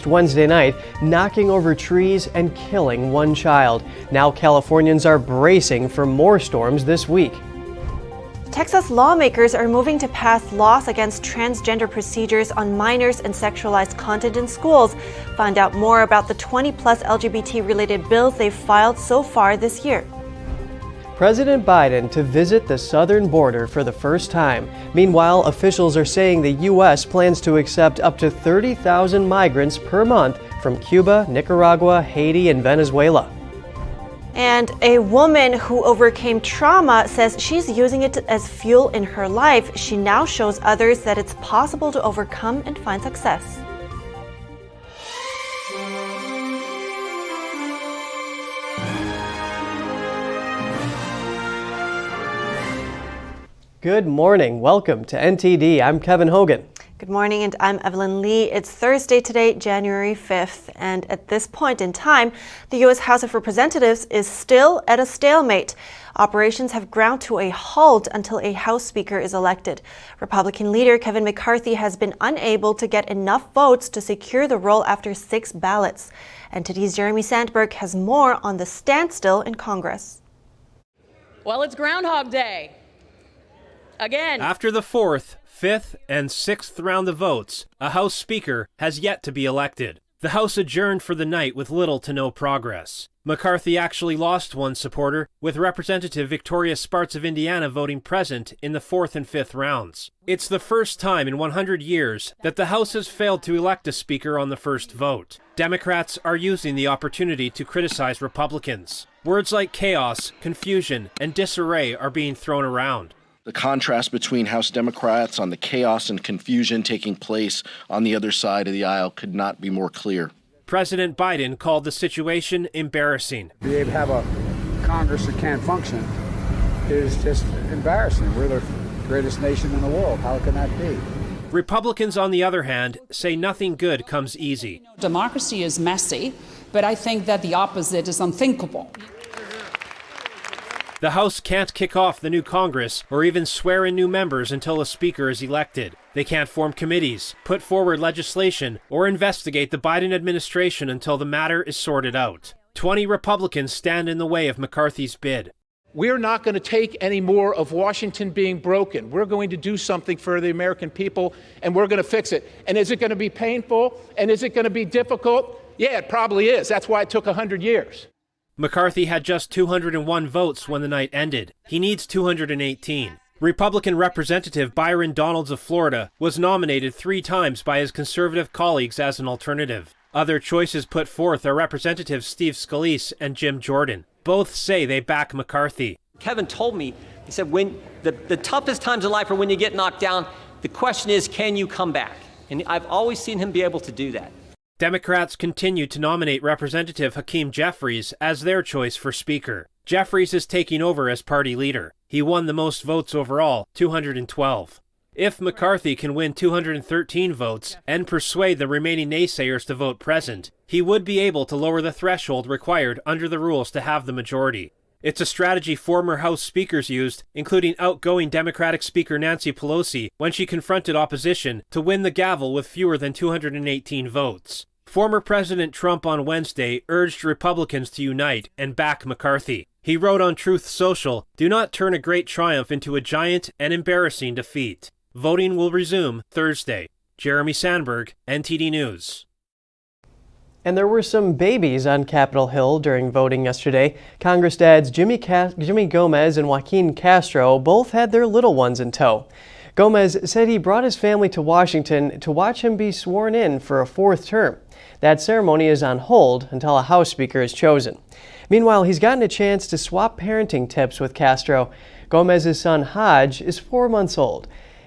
Wednesday night, knocking over trees and killing one child. Now Californians are bracing for more storms this week. Texas lawmakers are moving to pass laws against transgender procedures on minors and sexualized content in schools. Find out more about the 20-plus LGBT-related bills they've filed so far this year. President Biden to visit the southern border for the first time. Meanwhile, officials are saying the U.S. plans to accept up to 30,000 migrants per month from Cuba, Nicaragua, Haiti, and Venezuela. And a woman who overcame trauma says she's using it as fuel in her life. She now shows others that it's possible to overcome and find success. Good morning. Welcome to NTD. I'm Kevin Hogan. Good morning, and I'm Evelyn Lee. It's Thursday today, January 5th, and at this point in time, the U.S. House of Representatives is still at a stalemate. Operations have ground to a halt until a House Speaker is elected. Republican leader Kevin McCarthy has been unable to get enough votes to secure the role after 6 ballots. NTD's Jeremy Sandberg has more on the standstill in Congress. Well, it's Groundhog Day. Again. After the 4th, 5th, and 6th round of votes, a House Speaker has yet to be elected. The House adjourned for the night with little to no progress. McCarthy actually lost one supporter, with Representative Victoria Spartz of Indiana voting present in the 4th and 5th rounds. It's the first time in 100 years that the House has failed to elect a Speaker on the first vote. Democrats are using the opportunity to criticize Republicans. Words like chaos, confusion, and disarray are being thrown around. The contrast between House Democrats on the chaos and confusion taking place on the other side of the aisle could not be more clear. President Biden called the situation embarrassing. To be able to have a Congress that can't function is just embarrassing. We're the greatest nation in the world. How can that be? Republicans, on the other hand, say nothing good comes easy. Democracy is messy, but I think that the opposite is unthinkable. The House can't kick off the new Congress or even swear in new members until a Speaker is elected. They can't form committees, put forward legislation, or investigate the Biden administration until the matter is sorted out. 20 Republicans stand in the way of McCarthy's bid. We're not going to take any more of Washington being broken. We're going to do something for the American people, and we're going to fix it. And is it going to be painful? And is it going to be difficult? Yeah, it probably is. That's why it took 100 years. McCarthy had just 201 votes when the night ended. He needs 218. Republican Representative Byron Donalds of Florida was nominated 3 times by his conservative colleagues as an alternative. Other choices put forth are Representatives Steve Scalise and Jim Jordan. Both say they back McCarthy. Kevin told me, he said, when the toughest times in life are when you get knocked down, the question is, can you come back? And I've always seen him be able to do that. Democrats continue to nominate Representative Hakeem Jeffries as their choice for Speaker. Jeffries is taking over as party leader. He won the most votes overall, 212. If McCarthy can win 213 votes and persuade the remaining naysayers to vote present, he would be able to lower the threshold required under the rules to have the majority. It's a strategy former House Speakers used, including outgoing Democratic Speaker Nancy Pelosi, when she confronted opposition to win the gavel with fewer than 218 votes. Former President Trump on Wednesday urged Republicans to unite and back McCarthy. He wrote on Truth Social, "Do not turn a great triumph into a giant and embarrassing defeat." Voting will resume Thursday. Jeremy Sandberg, NTD News. And there were some babies on Capitol Hill during voting yesterday. Congress dads Jimmy Gomez and Joaquin Castro both had their little ones in tow. Gomez said he brought his family to Washington to watch him be sworn in for a 4th term. That ceremony is on hold until a House Speaker is chosen. Meanwhile, he's gotten a chance to swap parenting tips with Castro. Gomez's son Hodge is 4 months old.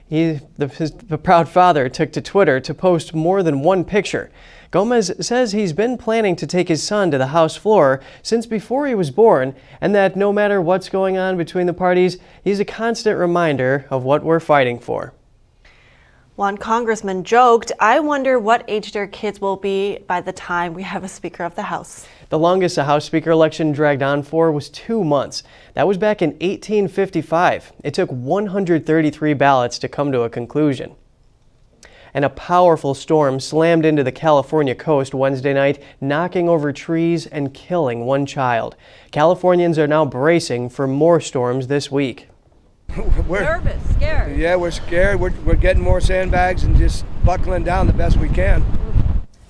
The proud father took to Twitter to post more than one picture. Gomez says he's been planning to take his son to the House floor since before he was born, and that no matter what's going on between the parties, he's a constant reminder of what we're fighting for. One congressman joked, "I wonder what age their kids will be by the time we have a Speaker of the House." The longest a House Speaker election dragged on for was 2 months. That was back in 1855. It took 133 ballots to come to a conclusion. and a powerful storm slammed into the California coast Wednesday night, knocking over trees and killing one child. Californians are now bracing for more storms this week. We're Nervous, scared. Yeah, we're scared. We're getting more sandbags and just buckling down the best we can.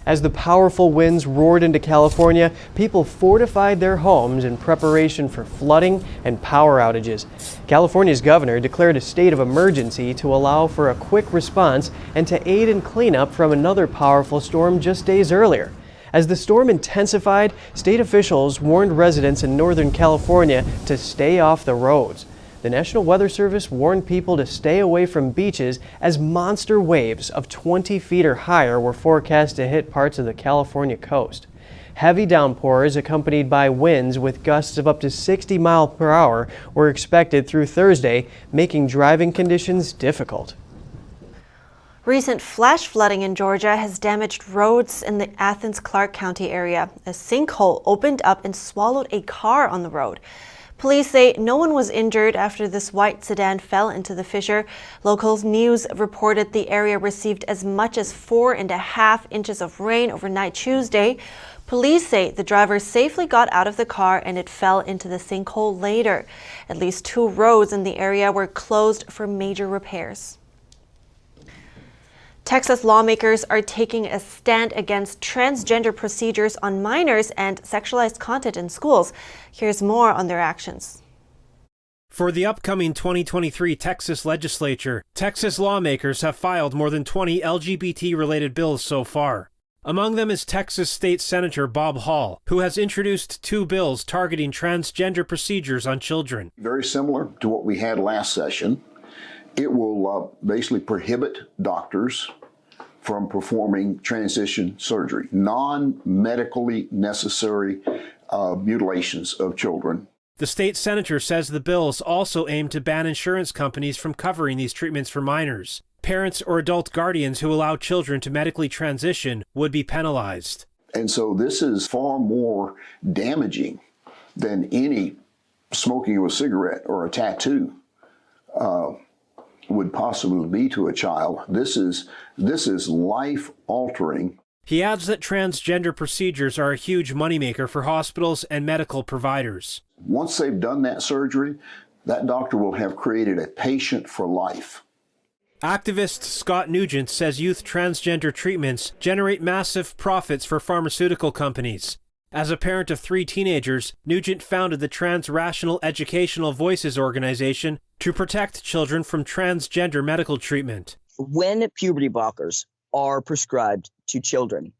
As the powerful winds roared into California, people fortified their homes in preparation for flooding and power outages. California's governor declared a state of emergency to allow for a quick response and to aid in cleanup from another powerful storm just days earlier. As the storm intensified, state officials warned residents in Northern California to stay off the roads. The National Weather Service warned people to stay away from beaches as monster waves of 20 feet or higher were forecast to hit parts of the California coast. Heavy downpours accompanied by winds with gusts of up to 60 miles per hour were expected through Thursday, making driving conditions difficult. Recent flash flooding in Georgia has damaged roads in the Athens-Clarke County area. A sinkhole opened up and swallowed a car on the road. Police say no one was injured after this white sedan fell into the fissure. Local news reported the area received as much as 4.5 inches of rain overnight Tuesday. Police say the driver safely got out of the car and it fell into the sinkhole later. At least 2 roads in the area were closed for major repairs. Texas lawmakers are taking a stand against transgender procedures on minors and sexualized content in schools. Here's more on their actions. For the upcoming 2023 Texas legislature, Texas lawmakers have filed more than 20 LGBT-related bills so far. Among them is Texas State Senator Bob Hall, who has introduced 2 bills targeting transgender procedures on children. Very similar to what we had last session. It will basically prohibit doctors from performing transition surgery, non-medically necessary mutilations of children. The state senator says the bills also aim to ban insurance companies from covering these treatments for minors. Parents or adult guardians who allow children to medically transition would be penalized. And so this is far more damaging than any smoking of a cigarette or a tattoo would possibly be to a child. This is life-altering. He adds that transgender procedures are a huge moneymaker for hospitals and medical providers. Once they've done that surgery, that doctor will have created a patient for life. Activist Scott Nugent says youth transgender treatments generate massive profits for pharmaceutical companies. As a parent of 3 teenagers, Nugent founded the Transrational Educational Voices organization to protect children from transgender medical treatment. When puberty blockers are prescribed to children,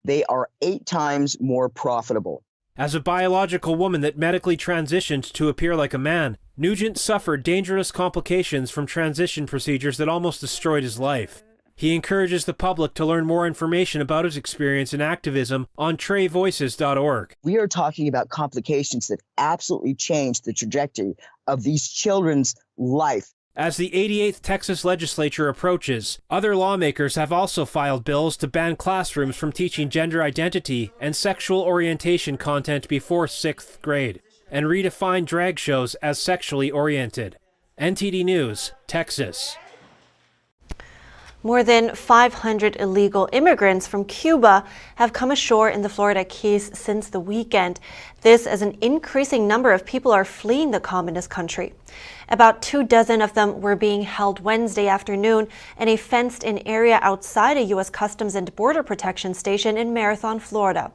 they are 8 times more profitable. As a biological woman that medically transitioned to appear like a man, Nugent suffered dangerous complications from transition procedures that almost destroyed his life. He encourages the public to learn more information about his experience in activism on TreyVoices.org. We are talking about complications that absolutely change the trajectory of these children's life. As the 88th Texas legislature approaches, other lawmakers have also filed bills to ban classrooms from teaching gender identity and sexual orientation content before 6th grade, and redefine drag shows as sexually oriented. NTD News, Texas. More than 500 illegal immigrants from Cuba have come ashore in the Florida Keys since the weekend. This as an increasing number of people are fleeing the communist country. About 24 of them were being held Wednesday afternoon in a fenced-in area outside a U.S. Customs and Border Protection station in Marathon, Florida.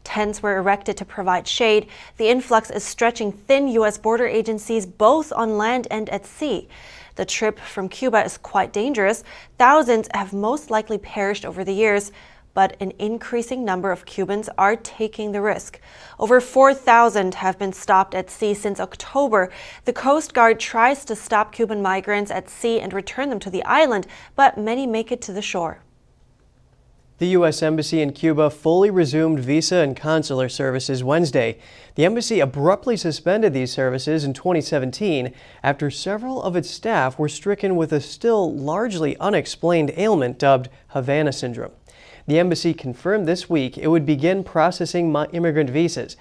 Tents were erected to provide shade. The influx is stretching thin U.S. border agencies both on land and at sea. The trip from Cuba is quite dangerous. Thousands have most likely perished over the years, but an increasing number of Cubans are taking the risk. Over 4,000 have been stopped at sea since October. The Coast Guard tries to stop Cuban migrants at sea and return them to the island, but many make it to the shore. The U.S. Embassy in Cuba fully resumed visa and consular services Wednesday. The embassy abruptly suspended these services in 2017 after several of its staff were stricken with a still largely unexplained ailment dubbed Havana syndrome. The embassy confirmed this week it would begin processing immigrant visas.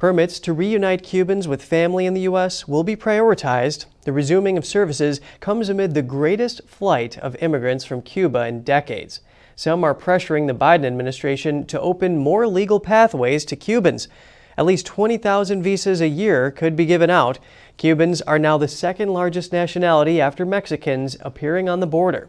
Permits to reunite Cubans with family in the U.S. will be prioritized. The resuming of services comes amid the greatest flight of immigrants from Cuba in decades. Some are pressuring the Biden administration to open more legal pathways to Cubans. At least 20,000 visas a year could be given out. Cubans are now the second largest nationality after Mexicans appearing on the border.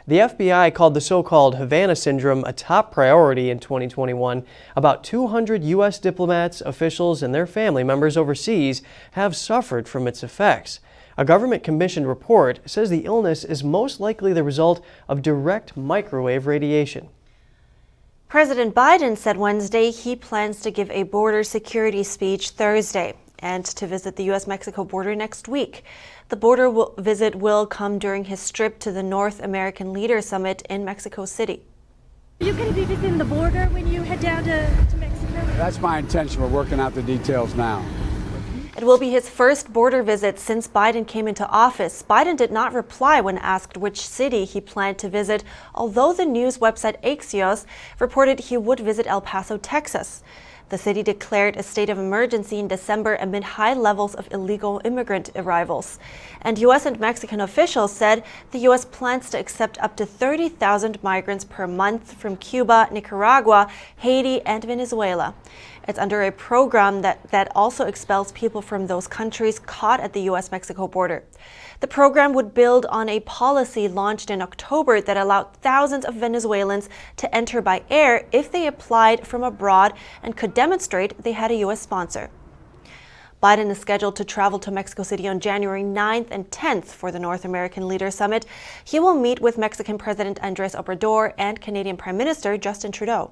The FBI called the so-called Havana Syndrome a top priority in 2021. About 200 U.S. diplomats, officials, and their family members overseas have suffered from its effects. A government-commissioned report says the illness is most likely the result of direct microwave radiation. President Biden said Wednesday he plans to give a border security speech Thursday and to visit the U.S.-Mexico border next week. The border visit will come during his trip to the North American Leaders Summit in Mexico City. Are you going to be visiting the border when you head down to Mexico? That's my intention. We're working out the details now. It will be his first border visit since Biden came into office. Biden did not reply when asked which city he planned to visit, although the news website Axios reported he would visit El Paso, Texas. The city declared a state of emergency in December amid high levels of illegal immigrant arrivals. And U.S. and Mexican officials said the U.S. plans to accept up to 30,000 migrants per month from Cuba, Nicaragua, Haiti, and Venezuela. It's under a program that also expels people from those countries caught at the U.S.-Mexico border. The program would build on a policy launched in October that allowed thousands of Venezuelans to enter by air if they applied from abroad and could demonstrate they had a U.S. sponsor. Biden is scheduled to travel to Mexico City on January 9th and 10th for the North American Leaders Summit. He will meet with Mexican President Andrés Obrador and Canadian Prime Minister Justin Trudeau.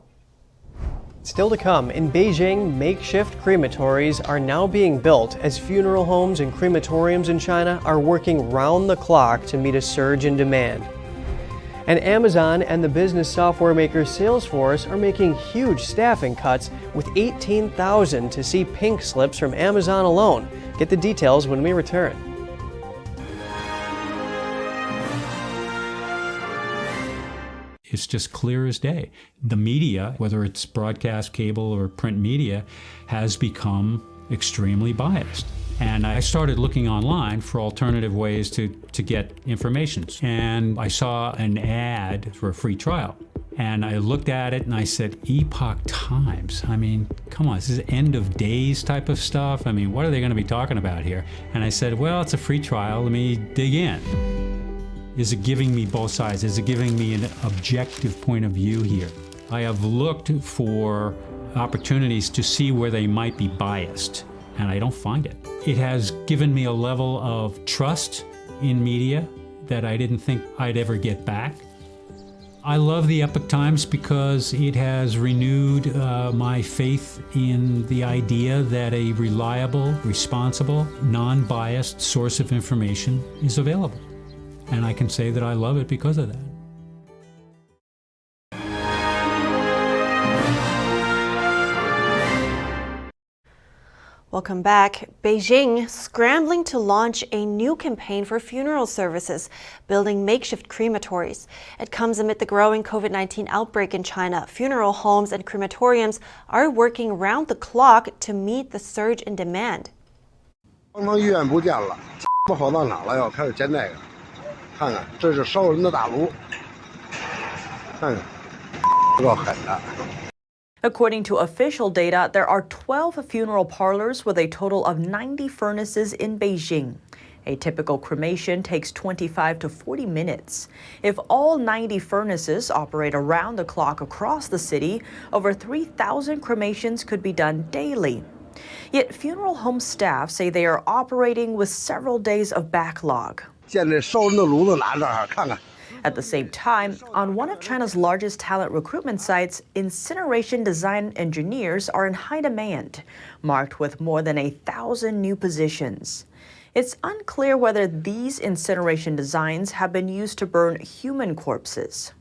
Still to come, in Beijing, makeshift crematories are now being built as funeral homes and crematoriums in China are working round the clock to meet a surge in demand. And Amazon and the business software maker Salesforce are making huge staffing cuts with 18,000 to see pink slips from Amazon alone. Get the details when we return. It's just clear as day. The media, whether it's broadcast, cable, or print media, has become extremely biased. And I started looking online for alternative ways to get information. And I saw an ad for a free trial. And I looked at it and I said, Epoch Times. I mean, come on, this is end of days type of stuff. I mean, what are they going to be talking about here? And I said, well, it's a free trial. Let me dig in. Is it giving me both sides? Is it giving me an objective point of view here? I have looked for opportunities to see where they might be biased, and I don't find it. It has given me a level of trust in media that I didn't think I'd ever get back. I love the Epoch Times because it has renewed my faith in the idea that a reliable, responsible, non-biased source of information is available. And I can say that I love it because of that. Welcome back. Beijing scrambling to launch a new campaign for funeral services, building makeshift crematories. It comes amid the growing COVID-19 outbreak in China. Funeral homes and crematoriums are working round the clock to meet the surge in demand. 看看，这是烧人的大炉，看看，这个狠的。 According to official data, there are 12 funeral parlors with a total of 90 furnaces in Beijing. A typical cremation takes 25 to 40 minutes. If all 90 furnaces operate around the clock across the city, over 3,000 cremations could be done daily. Yet funeral home staff say they are operating with several days of backlog. At the same time, on one of China's largest talent recruitment sites, incineration design engineers are in high demand, marked with more than 1,000 new positions. It's unclear whether these incineration designs have been used to burn human corpses.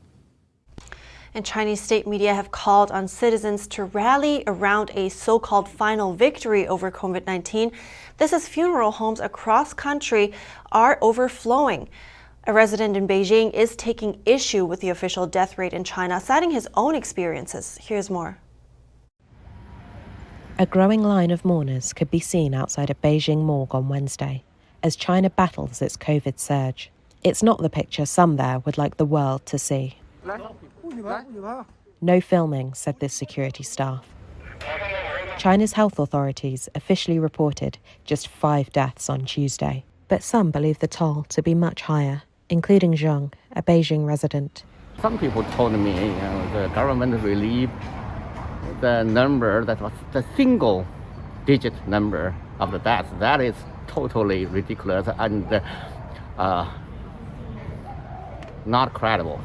And Chinese state media have called on citizens to rally around a so-called final victory over COVID-19. This as funeral homes across country are overflowing. A resident in Beijing is taking issue with the official death rate in China, citing his own experiences. Here's more. A growing line of mourners could be seen outside a Beijing morgue on Wednesday as China battles its COVID surge. It's not the picture some there would like the world to see. No filming, said this security staff. China's health authorities officially reported just 5 deaths on Tuesday, but some believe the toll to be much higher, including Zhang, a Beijing resident. Some people told me the government relieved the number that was the single-digit number of the deaths. That is totally ridiculous and not credible.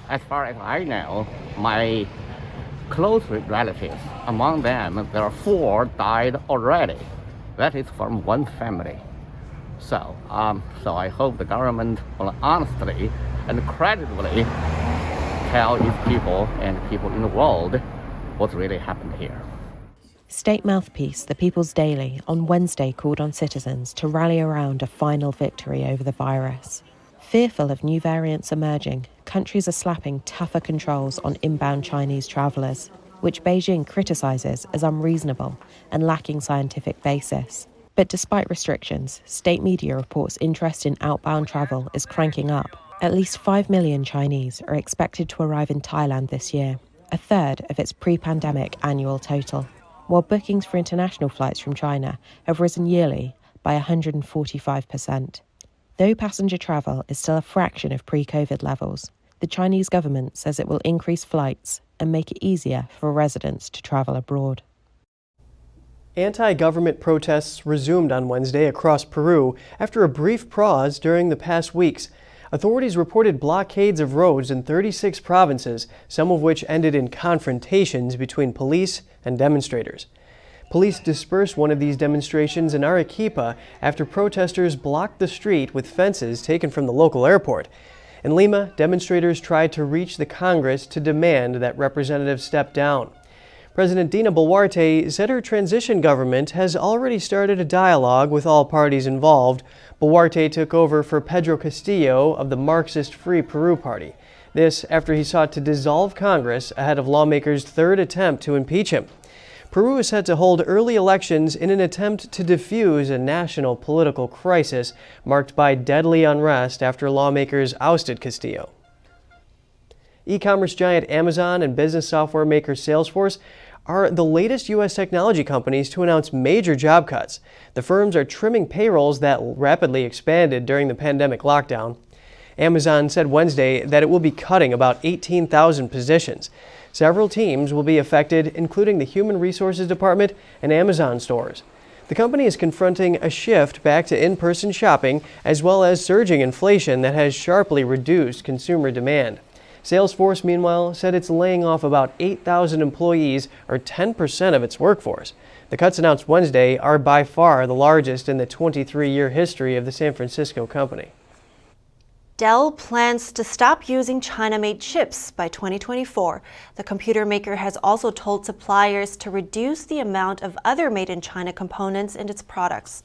As far as I know, my close relatives, among them, there are 4 died already. That is from one family. So I hope the government will honestly and credibly tell its people and people in the world what really happened here. State mouthpiece The People's Daily on Wednesday called on citizens to rally around a final victory over the virus. Fearful of new variants emerging, countries are slapping tougher controls on inbound Chinese travellers, which Beijing criticises as unreasonable and lacking scientific basis. But despite restrictions, state media reports interest in outbound travel is cranking up. At least 5 million Chinese are expected to arrive in Thailand this year, a third of its pre-pandemic annual total, while bookings for international flights from China have risen yearly by 145%. Though passenger travel is still a fraction of pre-COVID levels, the Chinese government says it will increase flights and make it easier for residents to travel abroad. Anti-government protests resumed on Wednesday across Peru after a brief pause during the past weeks. Authorities reported blockades of roads in 36 provinces, some of which ended in confrontations between police and demonstrators. Police dispersed one of these demonstrations in Arequipa after protesters blocked the street with fences taken from the local airport. In Lima, demonstrators tried to reach the Congress to demand that representatives step down. President Dina Boluarte said her transition government has already started a dialogue with all parties involved. Boluarte took over for Pedro Castillo of the Marxist Free Peru Party. This after he sought to dissolve Congress ahead of lawmakers' third attempt to impeach him. Peru is set to hold early elections in an attempt to defuse a national political crisis marked by deadly unrest after lawmakers ousted Castillo. E-commerce giant Amazon and business software maker Salesforce are the latest U.S. technology companies to announce major job cuts. The firms are trimming payrolls that rapidly expanded during the pandemic lockdown. Amazon said Wednesday that it will be cutting about 18,000 positions. Several teams will be affected, including the Human Resources Department and Amazon stores. The company is confronting a shift back to in-person shopping, as well as surging inflation that has sharply reduced consumer demand. Salesforce, meanwhile, said it's laying off about 8,000 employees, or 10% of its workforce. The cuts announced Wednesday are by far the largest in the 23-year history of the San Francisco company. Dell plans to stop using China-made chips by 2024. The computer maker has also told suppliers to reduce the amount of other made-in-China components in its products.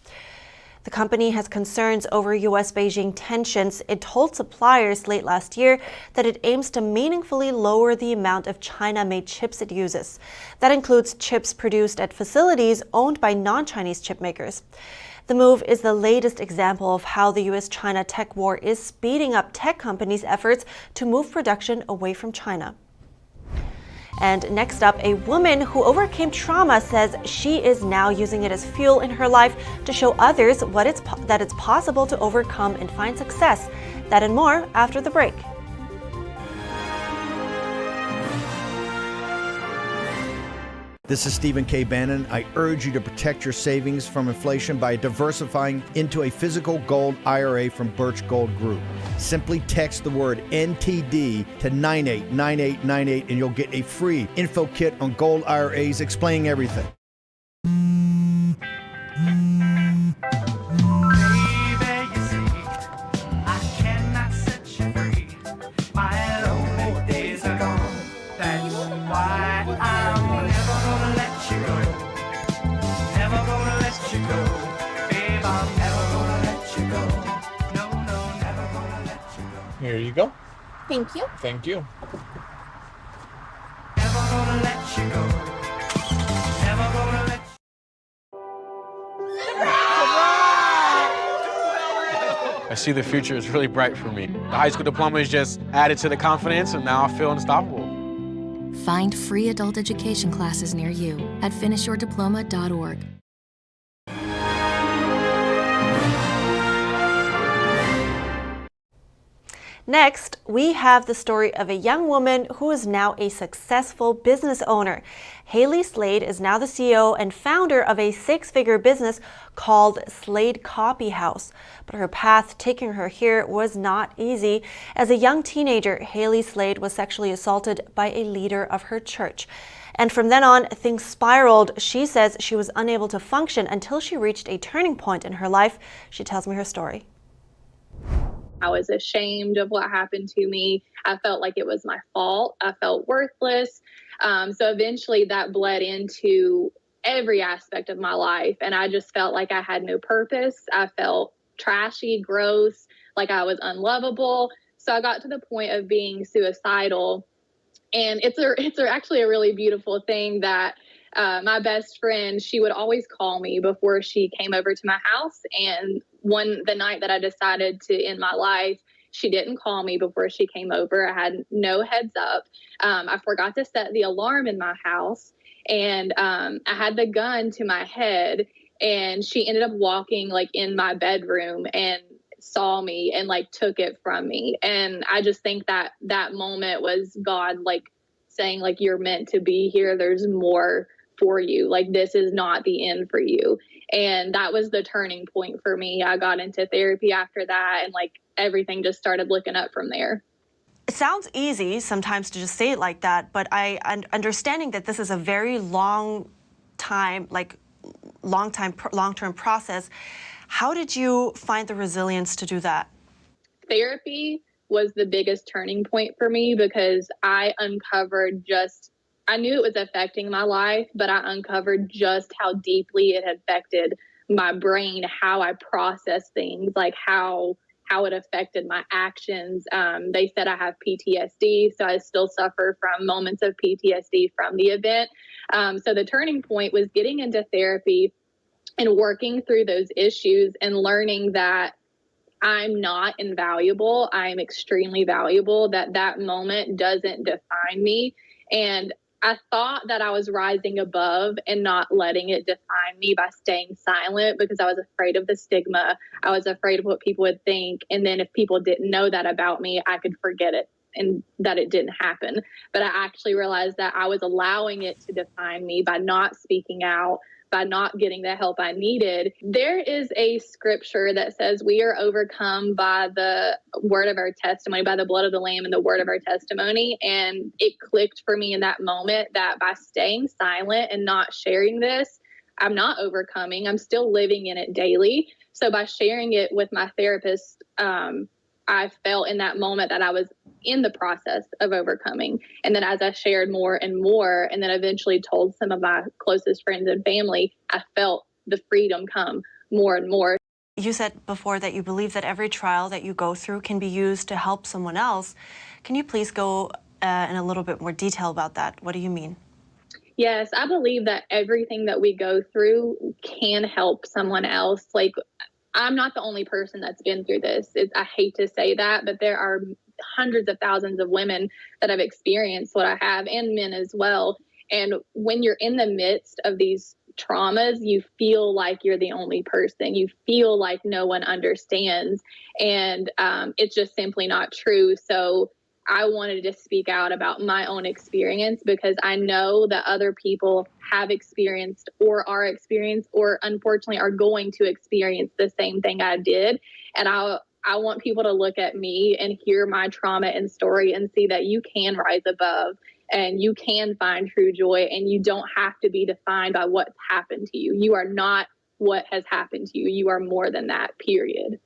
The company has concerns over U.S.-Beijing tensions. It told suppliers late last year that it aims to meaningfully lower the amount of China-made chips it uses. That includes chips produced at facilities owned by non-Chinese chip makers. The move is the latest example of how the U.S.-China tech war is speeding up tech companies' efforts to move production away from China. And next up, a woman who overcame trauma says she is now using it as fuel in her life to show others that it's possible to overcome and find success. That and more after the break. This is Stephen K. Bannon. I urge you to protect your savings from inflation by diversifying into a physical gold IRA from Birch Gold Group. Simply text the word NTD to 989898 and you'll get a free info kit on gold IRAs explaining everything. Here you go. Thank you. Thank you. Never gonna let you go. Never gonna I see the future is really bright for me. The high school diploma is just added to the confidence, and now I feel unstoppable. Find free adult education classes near you at finishyourdiploma.org. Next, we have the story of a young woman who is now a successful business owner. Haley Slade is now the CEO and founder of a six-figure business called Slade Coffee House. But her path taking her here was not easy. As a young teenager, Haley Slade was sexually assaulted by a leader of her church. And from then on, things spiraled. She says she was unable to function until she reached a turning point in her life. She tells me her story. I was ashamed of what happened to me. I felt like it was my fault. I felt worthless. So eventually that bled into every aspect of my life. And I just felt like I had no purpose. I felt trashy, gross, like I was unlovable. So I got to the point of being suicidal. And it's actually a really beautiful thing that my best friend, she would always call me before she came over to my house. And the night that I decided to end my life, she didn't call me before she came over. I had no heads up. I forgot to set the alarm in my house, and I had the gun to my head, and she ended up walking like in my bedroom and saw me and like took it from me. And I just think that that moment was God like saying like, you're meant to be here. There's more for you. Like, this is not the end for you. And that was the turning point for me. I got into therapy after that, and like everything just started looking up from there. It sounds easy sometimes to just say it like that, but understanding that this is a very long-term process. How did you find the resilience to do that? Therapy was the biggest turning point for me because I uncovered I knew it was affecting my life, but I uncovered just how deeply it had affected my brain, how I process things, like how it affected my actions. They said I have PTSD, so I still suffer from moments of PTSD from the event. So the turning point was getting into therapy and working through those issues and learning that I'm not invaluable. I'm extremely valuable, that moment doesn't define me. And I thought that I was rising above and not letting it define me by staying silent because I was afraid of the stigma. I was afraid of what people would think. And then if people didn't know that about me, I could forget it and that it didn't happen. But I actually realized that I was allowing it to define me by not speaking out, by not getting the help I needed. There is a scripture that says we are overcome by the word of our testimony, by the blood of the Lamb and the word of our testimony. And it clicked for me in that moment that by staying silent and not sharing this, I'm not overcoming. I'm still living in it daily. So by sharing it with my therapist, I felt in that moment that I was in the process of overcoming. And then as I shared more and more, and then eventually told some of my closest friends and family, I felt the freedom come more and more. You said before that you believe that every trial that you go through can be used to help someone else. Can you please go in a little bit more detail about that? What do you mean? Yes, I believe that everything that we go through can help someone else. Like, I'm not the only person that's been through this. I hate to say that, but there are hundreds of thousands of women that have experienced what I have, and men as well. And when you're in the midst of these traumas, you feel like you're the only person. You feel like no one understands. And it's just simply not true. So I wanted to speak out about my own experience because I know that other people have experienced or are experienced or unfortunately are going to experience the same thing I did. And I want people to look at me and hear my trauma and story and see that you can rise above and you can find true joy, and you don't have to be defined by what's happened to you. You are not what has happened to you. You are more than that, period.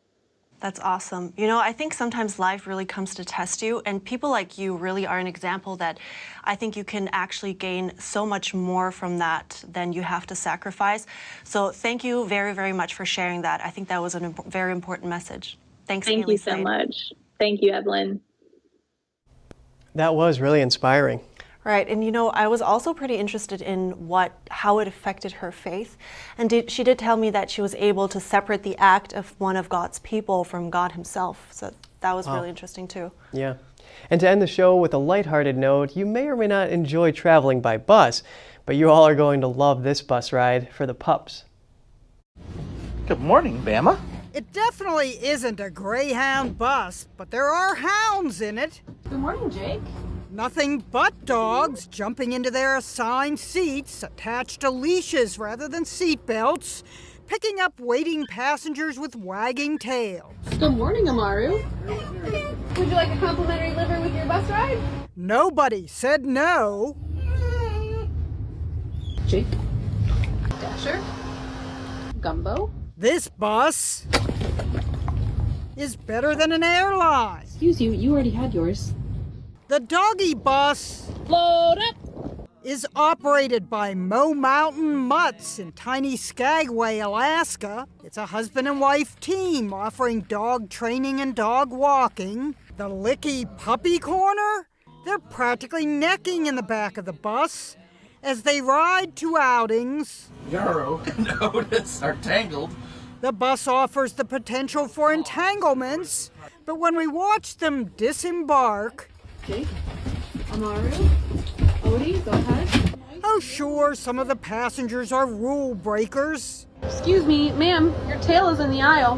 That's awesome. You know, I think sometimes life really comes to test you, and people like you really are an example that I think you can actually gain so much more from that than you have to sacrifice. So thank you very, very much for sharing that. I think that was a very important message. Thanks, Thank Haley you so Slade. much. Thank you, Evelyn. That was really inspiring. Right, and I was also pretty interested in how it affected her faith. And she did tell me that she was able to separate the act of one of God's people from God himself. So that was really interesting too. Yeah. And to end the show with a lighthearted note, you may or may not enjoy traveling by bus, but you all are going to love this bus ride for the pups. Good morning, Bama. It definitely isn't a Greyhound bus, but there are hounds in it. Good morning, Jake. Nothing but dogs jumping into their assigned seats, attached to leashes rather than seat belts, picking up waiting passengers with wagging tails. Good morning, Amaru. Would you like a complimentary liver with your bus ride? Nobody said no. Jake. Dasher. Gumbo. This bus is better than an airline. Excuse you, you already had yours. The Doggie bus Load up! is operated by Mo Mountain Mutts in tiny Skagway, Alaska. It's a husband and wife team offering dog training and dog walking. The Licky Puppy Corner? They're practically necking in the back of the bus as they ride to outings. Yarrow and Otis are tangled. The bus offers the potential for entanglements, but when we watch them disembark... Jake, Amaru, Odie, go ahead. Oh sure, some of the passengers are rule breakers. Excuse me, ma'am, your tail is in the aisle.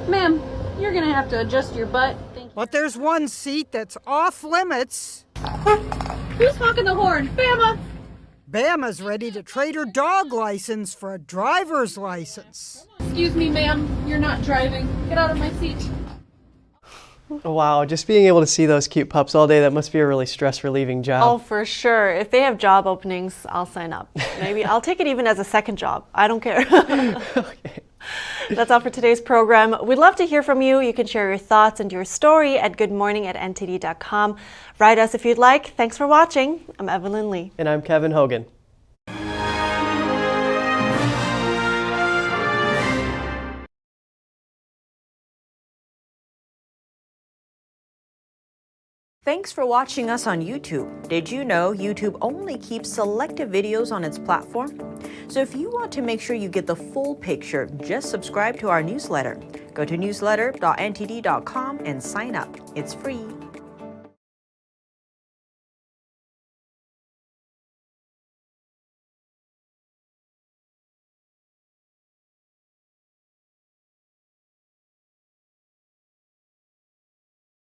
Ma'am, you're gonna have to adjust your butt. Thank you. But there's one seat that's off limits. Who's honking the horn? Bama! Bama's ready to trade her dog license for a driver's license. Excuse me, ma'am, you're not driving. Get out of my seat. Wow, just being able to see those cute pups all day, that must be a really stress-relieving job. Oh, for sure. If they have job openings, I'll sign up. Maybe I'll take it even as a second job. I don't care. Okay. That's all for today's program. We'd love to hear from you. You can share your thoughts and your story at goodmorning@ntd.com. Write us if you'd like. Thanks for watching. I'm Evelyn Lee. And I'm Kevin Hogan. Thanks for watching us on YouTube. Did you know YouTube only keeps selective videos on its platform? So if you want to make sure you get the full picture, just subscribe to our newsletter. Go to newsletter.ntd.com and sign up. It's free.